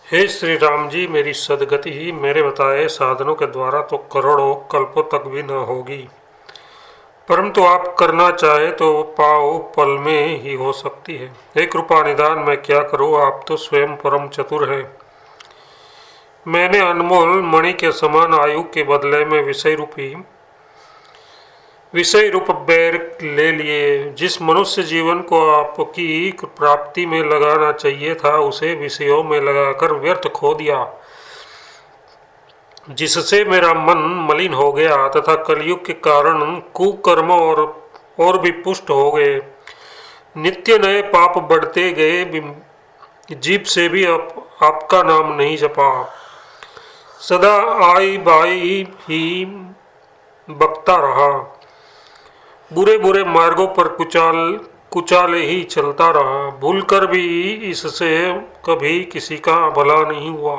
हे श्री राम जी, मेरी सदगति ही मेरे बताए साधनों के द्वारा तो करोड़ों कल्पों तक भी न होगी, परंतु आप करना चाहे तो पाओ पल में ही हो सकती है। हे कृपा निदान, मैं क्या करूं, आप तो स्वयं परम चतुर हैं। मैंने अनमोल मणि के समान आयु के बदले में विषय रूप बैर ले लिए। जिस मनुष्य जीवन को आपकी प्राप्ति में लगाना चाहिए था, उसे विषयों में लगाकर व्यर्थ खो दिया, जिससे मेरा मन मलिन हो गया तथा कलयुग के कारण कुकर्म और भी पुष्ट हो गए। नित्य नए पाप बढ़ते गए, जीभ से भी आपका नाम नहीं जपा। सदा आई बाई ही बकता रहा, बुरे बुरे मार्गों पर कुचाले ही चलता रहा। भूलकर भी इससे कभी किसी का भला नहीं हुआ।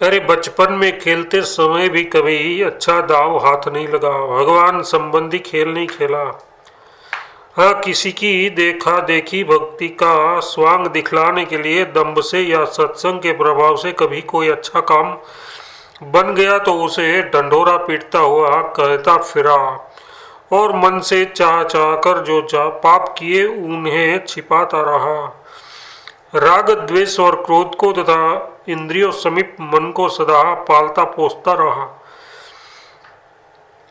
अरे बचपन में खेलते समय भी कभी अच्छा दाव हाथ नहीं लगा, भगवान संबंधी खेल नहीं खेला। हाँ, किसी की देखा देखी भक्ति का स्वांग दिखलाने के लिए दंभ से या सत्संग के प्रभाव से कभी कोई अच्छा काम बन गया तो उसे ढंढोरा पीटता हुआ कहता फिरा, और मन से चाह चाह कर जो पाप किए उन्हें छिपाता रहा। राग द्वेष और क्रोध को तथा इंद्रियों समीप मन को सदा पालता पोसता रहा।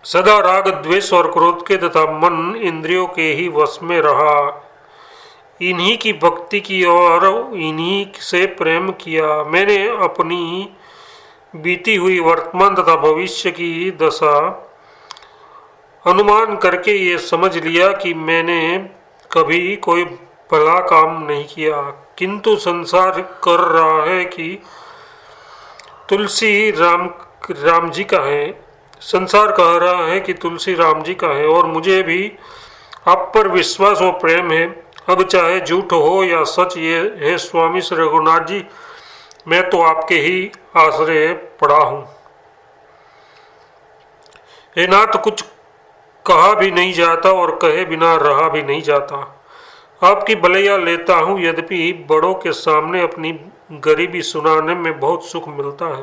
सदा राग द्वेष और क्रोध के तथा मन इंद्रियों के ही वश में रहा। इन्हीं की भक्ति की और इन्हीं से प्रेम किया। मैंने अपनी बीती हुई वर्तमान तथा भविष्य की दशा अनुमान करके ये समझ लिया कि मैंने कभी कोई भला काम नहीं किया, किंतु संसार कर रहा है कि तुलसी राम जी का है। संसार कह रहा है कि तुलसी राम जी का है, और मुझे भी आप पर विश्वास और प्रेम है। अब चाहे झूठ हो या सच, ये है स्वामी श्री रघुनाथ जी, मैं तो आपके ही आश्रय पड़ा हूँ। हे नाथ, कुछ कहा भी नहीं जाता और कहे बिना रहा भी नहीं जाता। आपकी भलैया लेता हूँ, यद्यपि बड़ों के सामने अपनी गरीबी सुनाने में बहुत सुख मिलता है।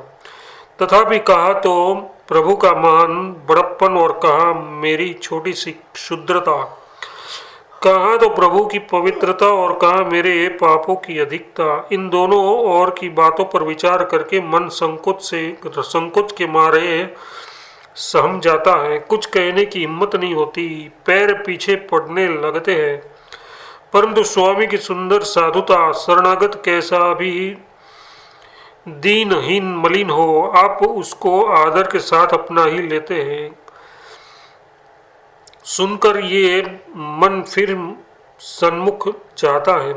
तथापि कहा तो प्रभु का महान बड़प्पन और कहा मेरी छोटी सी क्षुद्रता, कहा तो प्रभु की पवित्रता और कहा मेरे पापों की अधिकता। इन दोनों और की बातों पर विचार करके मन संकोच के मारे सहम जाता है। कुछ कहने की हिम्मत नहीं होती, पैर पीछे पड़ने लगते हैं। परंतु स्वामी की सुंदर साधुता, शरणागत कैसा भी दीनहीन मलिन हो, आप उसको आदर के साथ अपना ही लेते हैं। सुनकर ये मन फिर सन्मुख जाता है।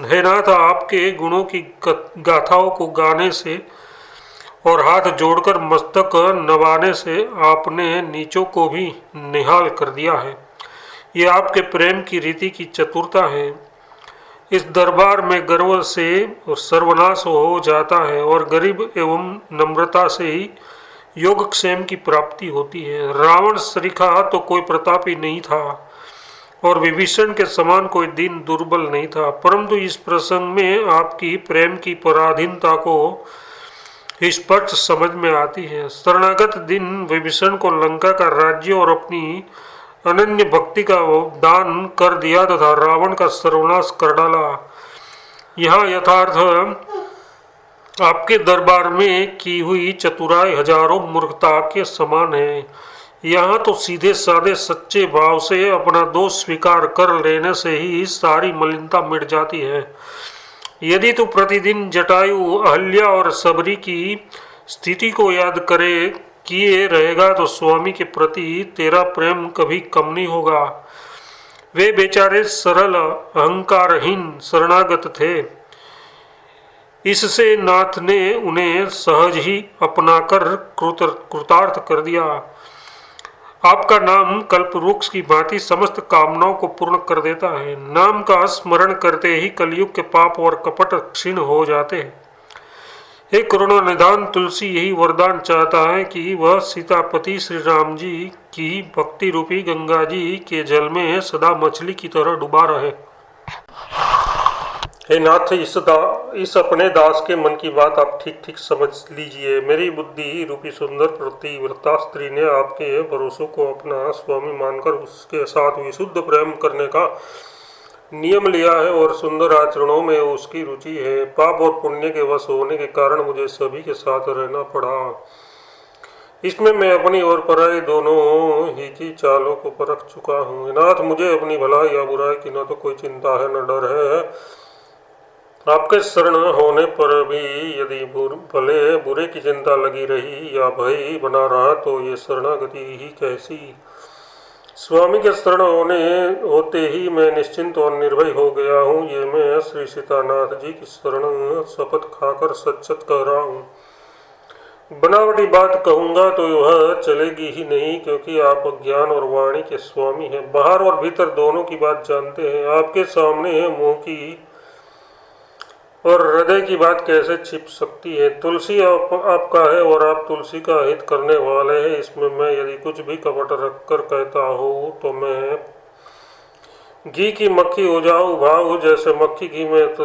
हे नाथ, आपके गुणों की गाथाओं को गाने से और हाथ जोड़कर मस्तक नवाने से आपने नीचों को भी निहाल कर दिया है। ये आपके प्रेम की रीति की चतुरता है। इस दरबार में गर्व से सर्वनाश हो जाता है और गरीब एवं नम्रता से ही योगक्षेम की प्राप्ति होती है। रावण सरीखा तो कोई प्रतापी नहीं था और विभीषण के समान कोई दीन दुर्बल नहीं था, परंतु इस प्रसंग में आपकी प्रेम की पराधीनता को स्पष्ट समझ में आती है। शरणागत दिन विभीषण को लंका का राज्य और अपनी अनन्य भक्ति का दान कर दिया तथा रावण का सर्वनाश कर डाला। यहाँ यथार्थ आपके दरबार में की हुई चतुराई हजारों मूर्खता के समान है। यहाँ तो सीधे साधे सच्चे भाव से अपना दोष स्वीकार कर लेने से ही सारी मलिनता मिट जाती है। यदि तू प्रतिदिन जटायु, अहल्या और सबरी की स्थिति को याद किए रहेगा तो स्वामी के प्रति तेरा प्रेम कभी कम नहीं होगा। वे बेचारे सरल अहंकारहीन शरणागत थे, इससे नाथ ने उन्हें सहज ही अपनाकर कृतार्थ कर दिया। आपका नाम कल्पवृक्ष की भांति समस्त कामनाओं को पूर्ण कर देता है। नाम का स्मरण करते ही कलयुग के पाप और कपट क्षीण हो जाते हैं। हे करुणा निधान तुलसी यही वरदान चाहता है कि वह सीतापति श्री राम जी की भक्ति रूपी गंगा जी के जल में सदा मछली की तरह डूबा रहे। हे नाथ, इस अपने दास के मन की बात आप ठीक ठीक समझ लीजिए। मेरी बुद्धि रूपी सुंदर प्रतिव्रता स्त्री ने आपके भरोसों को अपना स्वामी मानकर उसके साथ विशुद्ध प्रेम करने का नियम लिया है और सुंदर आचरणों में उसकी रुचि है। पाप और पुण्य के वश होने के कारण मुझे सभी के साथ रहना पड़ा। इसमें मैं अपनी और पराई दोनों ही की चालों को परख चुका हूँ। नाथ, मुझे अपनी भलाई या बुराई की न तो कोई चिंता है न डर है। आपके शरण होने पर भी यदि भले बुरे की चिंता लगी रही या भय बना रहा तो ये शरणागति ही कैसी। स्वामी के शरण होते ही मैं निश्चिंत और निर्भय हो गया हूँ। ये मैं श्री सीतानाथ जी की शरण शपथ खाकर सच सच कह रहा हूँ। बनावटी बात कहूँगा तो वह चलेगी ही नहीं, क्योंकि आप ज्ञान और वाणी के स्वामी हैं, बाहर और भीतर दोनों की बात जानते हैं। आपके सामने है मुँह की और हृदय की बात कैसे छिप सकती है। तुलसी आपका है और आप तुलसी का हित करने वाले हैं। इसमें मैं यदि कुछ भी कपट रखकर कहता हूँ तो मैं घी की मक्खी हो जाऊँ भाव। जैसे मक्खी घी में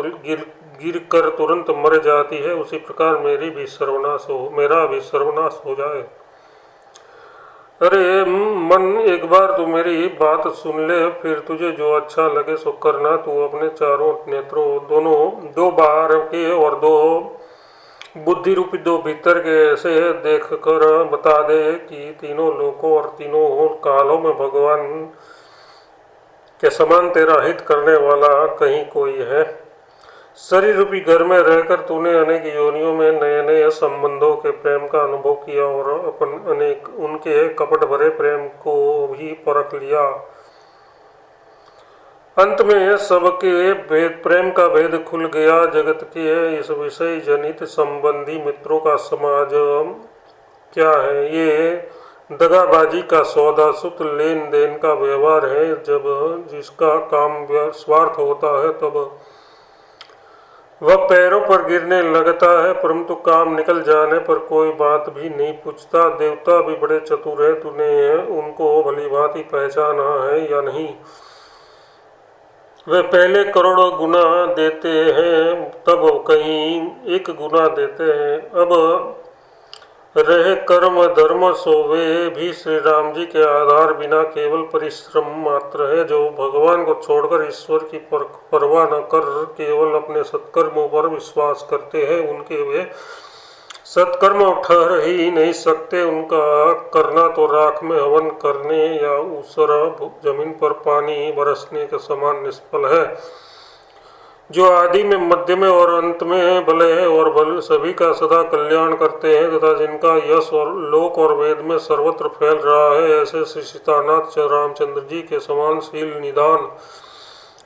गिर कर तुरंत मर जाती है, उसी प्रकार मेरा भी सर्वनाश हो जाए। अरे मन, एक बार तू मेरी बात सुन ले, फिर तुझे जो अच्छा लगे सो करना। तू अपने चारों नेत्रों, दोनों, दो बाहर के और दो बुद्धि रूपी दो भीतर के ऐसे देख कर बता दे कि तीनों लोकों और तीनों कालों में भगवान के समान तेरा हित करने वाला कहीं कोई है। शरीर रूपी घर में रहकर तूने अनेक योनियों में नए नए संबंधों के प्रेम का अनुभव किया और अपन अनेक उनके कपट भरे प्रेम को भी परख लिया। अंत में सबके प्रेम का भेद खुल गया। जगत के इस विषय जनित संबंधी मित्रों का समाज क्या है? ये दगाबाजी का सौदा, सुत लेन देन का व्यवहार है। जब जिसका काम स्वार्थ होता है तब वह पैरों पर गिरने लगता है, परंतु काम निकल जाने पर कोई बात भी नहीं पूछता। देवता भी बड़े चतुर है, तूने उनको भली भांति पहचाना है या नहीं? वे पहले करोड़ों गुना देते हैं, तब कहीं एक गुना देते हैं। अब रहे कर्म धर्म, सो वे भी श्री राम जी के आधार बिना केवल परिश्रम मात्र है। जो भगवान को छोड़कर ईश्वर की परवाह न कर केवल अपने सत्कर्मों पर विश्वास करते हैं, उनके वे सत्कर्म ठहर ही नहीं सकते। उनका करना तो राख में हवन करने या ऊसरा जमीन पर पानी बरसने के समान निष्फल है। जो आदि में, मध्य में और अंत में भले है और भले सभी का सदा कल्याण करते हैं तथा जिनका यश और लोक और वेद में सर्वत्र फैल रहा है, ऐसे श्री सीतानाथ रामचंद्र जी के समान शील निदान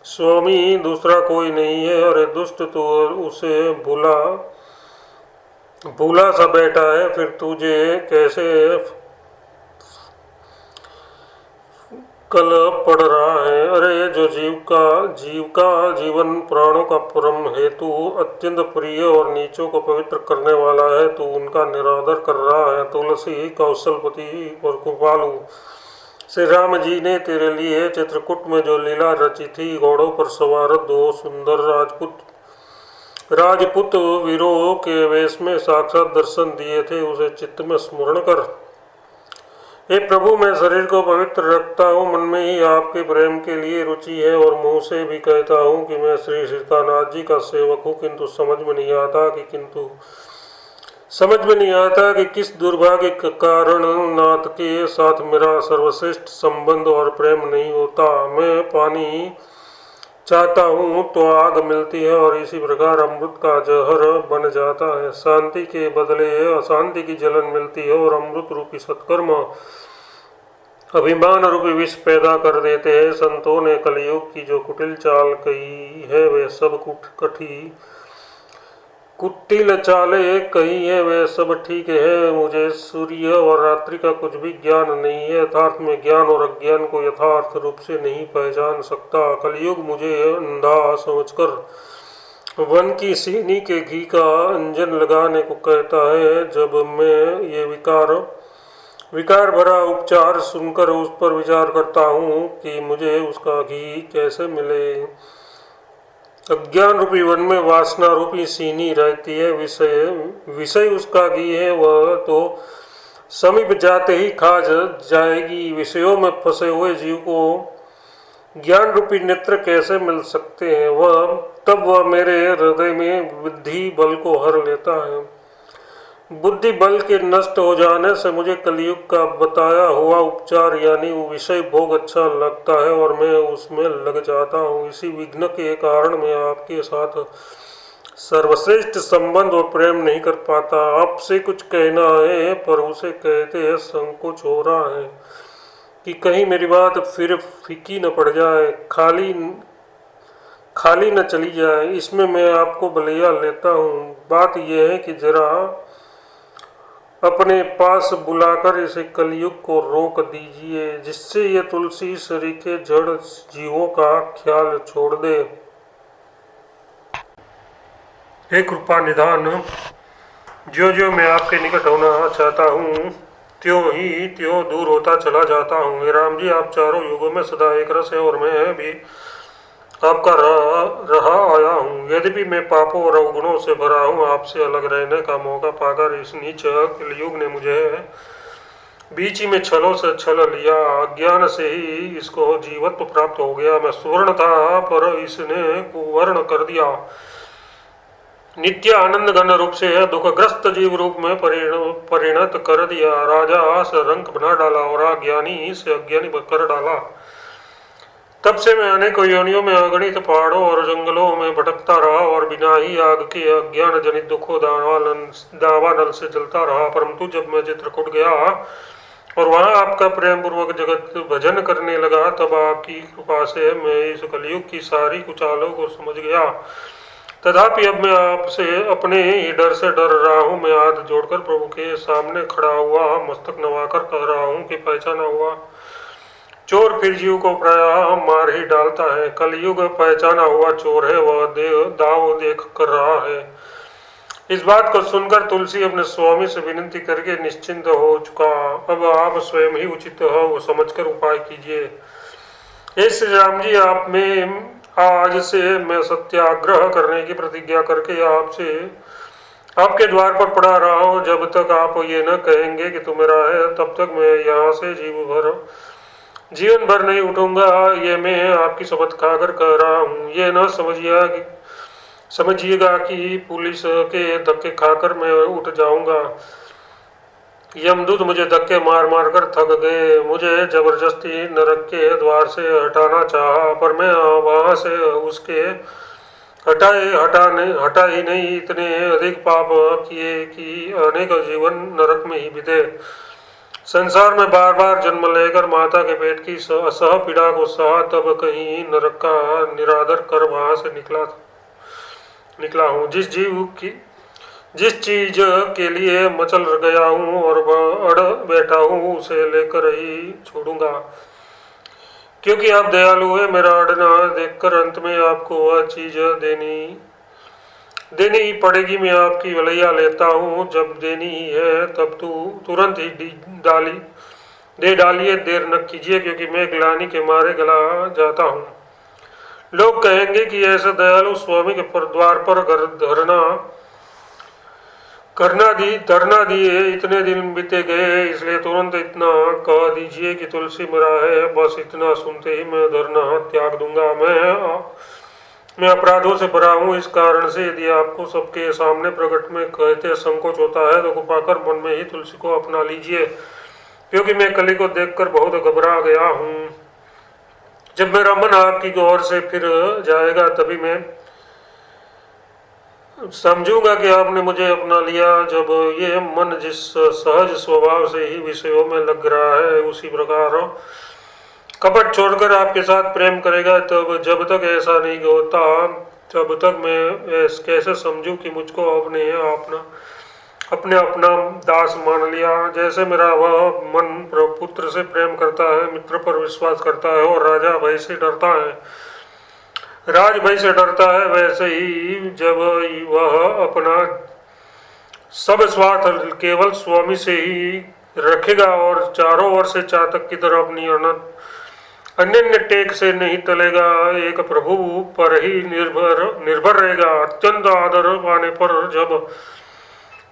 स्वामी दूसरा कोई नहीं है। अरे दुष्ट, तो उसे भूला सा बैठा है, फिर तुझे कैसे कल पड़ रहा है? अरे जो जीवन प्राणों का परम हेतु, अत्यंत प्रिय और नीचों को पवित्र करने वाला है, तू उनका निरादर कर रहा है। तुलसी, कौशलपति और कृपालु श्री राम जी ने तेरे लिए चित्रकूट में जो लीला रची थी, घोड़ों पर सवार दो सुंदर राजपूत वीरों के वेश में साक्षात दर्शन दिए थे, उसे चित्त में स्मरण कर। हे प्रभु, मैं शरीर को पवित्र रखता हूँ, मन में ही आपके प्रेम के लिए रुचि है और मुंह से भी कहता हूँ कि मैं श्री सीतानाथ जी का सेवक हूँ, किंतु समझ में नहीं आता कि किस दुर्भाग्य के कारण नाथ के साथ मेरा सर्वश्रेष्ठ संबंध और प्रेम नहीं होता। मैं पानी चाहता हूँ तो आग मिलती है और इसी प्रकार अमृत का जहर बन जाता है। शांति के बदले अशांति की जलन मिलती है और अमृत रूपी सत्कर्म अभिमान रूपी विष पैदा कर देते हैं। संतों ने कलयुग की जो कुटिल चाल कही है, वे सब कुटिल चाले कही है, वे सब ठीक है। मुझे सूर्य और रात्रि का कुछ भी ज्ञान नहीं है। यथार्थ में ज्ञान और अज्ञान को यथार्थ रूप से नहीं पहचान सकता। कलयुग मुझे अंधा समझकर वन की सीनी के घी का अंजन लगाने को कहता है। जब मैं ये विकार भरा उपचार सुनकर उस पर विचार करता हूँ कि मुझे उसका घी कैसे मिले, अज्ञान रूपी वन में वासना रूपी सीनी रहती है, विषय विषय उसका घी है, वह तो समीप जाते ही खा जाएगी। विषयों में फंसे हुए जीव को ज्ञान रूपी नेत्र कैसे मिल सकते हैं? वह मेरे हृदय में बुद्धि बल को हर लेता है। बुद्धि बल के नष्ट हो जाने से मुझे कलयुग का बताया हुआ उपचार यानी वो विषय भोग अच्छा लगता है और मैं उसमें लग जाता हूँ। इसी विघ्न के कारण मैं आपके साथ सर्वश्रेष्ठ संबंध और प्रेम नहीं कर पाता। आपसे कुछ कहना है पर उसे कहते हैं संकोच हो रहा है कि कहीं मेरी बात फिर फीकी न पड़ जाए, खाली न चली जाए। इसमें मैं आपको भलैया लेता हूँ। बात यह है कि जरा अपने पास बुलाकर इसे कलयुग को रोक दीजिए, जिससे ये तुलसी सरी के जड़ जीवों का ख्याल छोड़ दे। हे कृपा निधान, जो जो मैं आपके निकट होना चाहता हूँ त्यों दूर होता चला जाता हूँ। हे राम जी, आप चारों युगों में सदा एक रस है और मैं भी आपका रहा आया हूँ। यद्यपि मैं पापों और अवगुणों से भरा हूँ, आपसे अलग रहने का मौका पाकर इस नीच कलयुग ने मुझे बीच ही में छलों से छल लिया। अज्ञान से ही इसको जीवत्व प्राप्त हो गया। मैं सुवर्ण था पर इसने कुवर्ण कर दिया। नित्य आनंद घन रूप से दुखग्रस्त जीव रूप में परिणत कर दिया। राजा से रंक बना डाला और अज्ञानी से अज्ञानी कर डाला। तब से मैं अनेक योनियों में अगणित पहाड़ों और जंगलों में भटकता रहा और बिना ही आग के अज्ञान जनित दुखों दावानल से जलता रहा। परंतु जब मैं चित्रकूट गया और वहां आपका प्रेम पूर्वक जगत भजन करने लगा, तब आपकी कृपा से मैं इस कलयुग की सारी कुचालों को समझ गया। तथापि अब मैं आपसे अपने ही डर से डर रहा हूँ। मैं हाथ जोड़कर प्रभु के सामने खड़ा हुआ मस्तक नवाकर कह रहा हूँ कि पहचाना हुआ चोर फिर जीव को प्रायः मार ही डालता है। कलयुग पहचाना हुआ चोर है, वह दाव देख कर रहा है। इस बात को सुनकर तुलसी अपने स्वामी से विनती करके निश्चिंत हो चुका। अब आप स्वयं ही उचित हो वो समझकर उपाय कीजिए। हे श्री राम जी, आप में आज से मैं सत्याग्रह करने की प्रतिज्ञा करके आपके द्वार पर पड़ा रहा हूँ। जब तक आप ये न कहेंगे कि तू मेरा है, तब तक मैं यहाँ से जीवन भर नहीं उठूंगा। ये मैं आपकी शपथ खाकर कह रहा हूँ। ये न समझिएगा कि पुलिस के धक्के खाकर मैं उठ जाऊंगा। यमदूत मुझे धक्के मार मार कर थक गए। मुझे जबरदस्ती नरक के द्वार से हटाना चाहा, पर मैं वहां से उसके हटा ही नहीं। इतने अधिक पाप किए कि अनेक जीवन नरक में ही बीते। संसार में बार बार जन्म लेकर माता के पेट की असह पीड़ा को सहा, तब कहीं नरक का निरादर कर वहां से निकला हूँ। जिस चीज के लिए मचल गया हूँ और अड़ बैठा हूँ, उसे लेकर ही छोड़ूंगा। क्योंकि आप दयालु है, मेरा अड़ना देखकर अंत में आपको वह चीज देनी ही पड़ेगी। मैं आपकी वलैया लेता हूँ। जब देनी ही है तब तुरंत ही दे डालिए, देर न कीजिए, क्योंकि मैं ग्लानि के मारे गला जाता हूँ। लोग कहेंगे कि ऐसे दयालु स्वामी के द्वार पर धरना दिए इतने दिन बीते गए, इसलिए तुरंत इतना कह दीजिए कि तुलसी मेरा है। बस इतना सुनते ही मैं धरना त्याग दूंगा। मैं अपराधों से भरा हूँ। इस कारण से यदि आपको सबके सामने प्रकट में कहते संकोच होता है, तो कृपा कर मन में ही तुलसी को अपना लीजिए, क्योंकि मैं कली को देखकर बहुत घबरा गया हूँ। जब मेरा मन आपकी ओर से फिर जाएगा, तभी मैं समझूंगा कि आपने मुझे अपना लिया। जब ये मन जिस सहज स्वभाव से ही विषयों में लग रहा है, उसी प्रकार कपट छोड़कर आपके साथ प्रेम करेगा, तब जब तक ऐसा नहीं होता, तब तक मैं कैसे समझूं कि मुझको अपने अपना दास मान लिया। जैसे मेरा वह मन पुत्र से प्रेम करता है, मित्र पर विश्वास करता है और राज भय से डरता है, वैसे ही जब वह अपना सब स्वार्थ केवल स्वामी से ही रखेगा और चारों ओर से चातक की तरह अपनी अन्य टेक से नहीं टलेगा, एक प्रभु पर ही निर्भर रहेगा। अत्यंत आदर पाने पर जब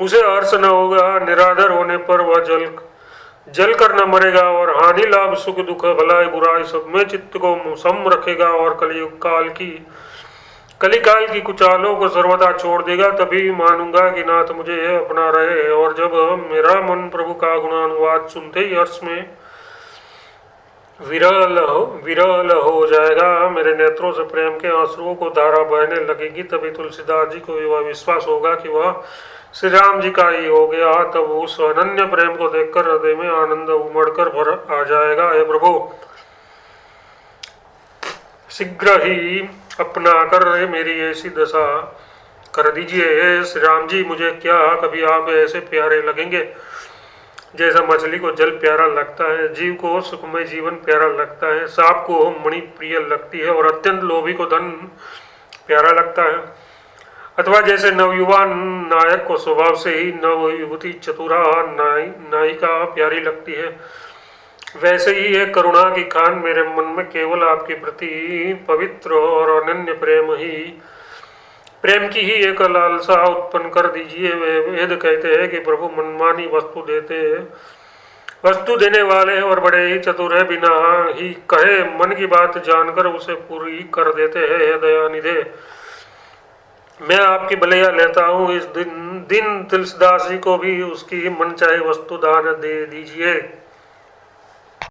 उसे हर्ष न होगा, निरादर होने पर वह जल कर न मरेगा, और हानि लाभ सुख दुख भलाई बुराई सब में चित्त को सम रखेगा, और कली काल की कुचालों को सर्वदा छोड़ देगा। तभी मानूंगा कि नाथ मुझे अपना रहे। और जब मेरा मन प्रभु का गुणानुवाद सुनते ही हर्ष में विरल हो जाएगा, मेरे नेत्रों से प्रेम के आंसुओं को धारा बहने लगेगी, तभी तुलसीदास जी को वह विश्वास होगा कि वह श्री राम जी का ही हो गया। तब उस अनन्य प्रेम को देखकर हृदय में आनंद उमड़कर भर आ जाएगा। हे प्रभु, शीघ्र ही अपना कर मेरी ऐसी दशा कर दीजिए। हे श्री राम जी, मुझे क्या कभी आप ऐसे प्यारे लगेंगे जैसा मछली को जल प्यारा लगता है, जीव को सुखमय जीवन प्यारा लगता है, सांप को मणि प्रिय लगती है, और अत्यंत लोभी को धन प्यारा लगता है। अथवा जैसे नवयुवान नायक को स्वभाव से ही नव युवती चतुरा नायिका प्यारी लगती है, वैसे ही एक करुणा की खान मेरे मन में केवल आपके प्रति पवित्र और अनन्य प्रेम की ही एक लालसा उत्पन्न कर दीजिए। वे वेद कहते हैं कि प्रभु मनमानी वस्तु देने वाले हैं और बड़े ही चतुर है, बिना ही कहे मन की बात जानकर उसे पूरी कर देते हैं। हे दयानिधे, मैं आपकी भलैया लेता हूँ। इस दिन तुलसीदास जी को भी उसकी मन चाहे वस्तु दान दे दीजिए।